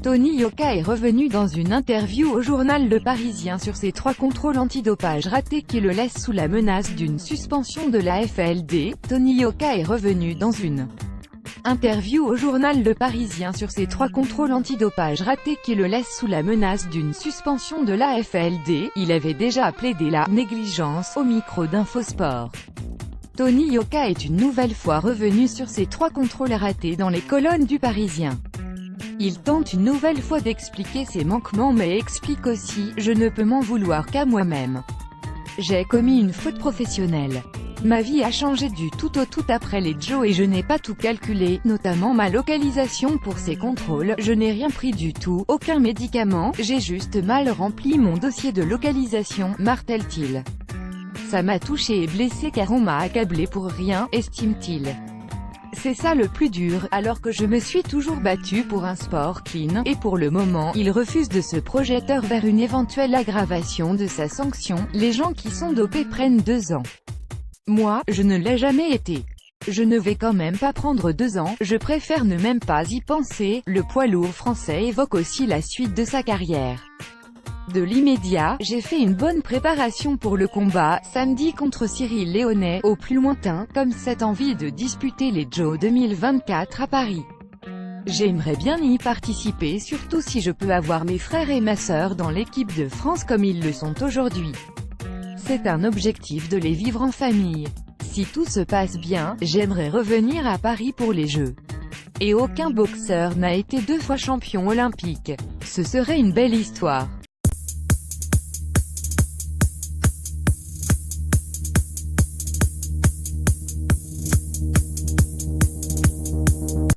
Tony Yoka est revenu dans une interview au journal Le Parisien sur ses 3 contrôles antidopage ratés qui le laissent sous la menace d'une suspension de la FLD. Tony Yoka est revenu dans une interview au journal Le Parisien sur ses 3 contrôles antidopage ratés qui le laissent sous la menace d'une suspension de la FLD. Il avait déjà plaidé la négligence au micro d'Infosport. Tony Yoka est une nouvelle fois revenu sur ses 3 contrôles ratés dans les colonnes du Parisien. Il tente une nouvelle fois d'expliquer ses manquements mais explique aussi « Je ne peux m'en vouloir qu'à moi-même. J'ai commis une faute professionnelle. Ma vie a changé du tout au tout après les Jeux et je n'ai pas tout calculé, notamment ma localisation pour ces contrôles, je n'ai rien pris du tout, aucun médicament, j'ai juste mal rempli mon dossier de localisation, martèle-t-il. Ça m'a touché et blessé car on m'a accablé pour rien, estime-t-il. C'est ça le plus dur, alors que je me suis toujours battu pour un sport clean, et pour le moment, il refuse de se projeter vers une éventuelle aggravation de sa sanction. Les gens qui sont dopés prennent 2 ans. Moi, je ne l'ai jamais été. Je ne vais quand même pas prendre 2 ans, je préfère ne même pas y penser. Le poids lourd français évoque aussi la suite de sa carrière. De l'immédiat, j'ai fait une bonne préparation pour le combat, samedi contre Cyril Léonet, au plus lointain, comme cette envie de disputer les Jeux 2024 à Paris. J'aimerais bien y participer surtout si je peux avoir mes frères et ma sœur dans l'équipe de France comme ils le sont aujourd'hui. C'est un objectif de les vivre en famille. Si tout se passe bien, j'aimerais revenir à Paris pour les Jeux. Et aucun boxeur n'a été 2 fois champion olympique. Ce serait une belle histoire.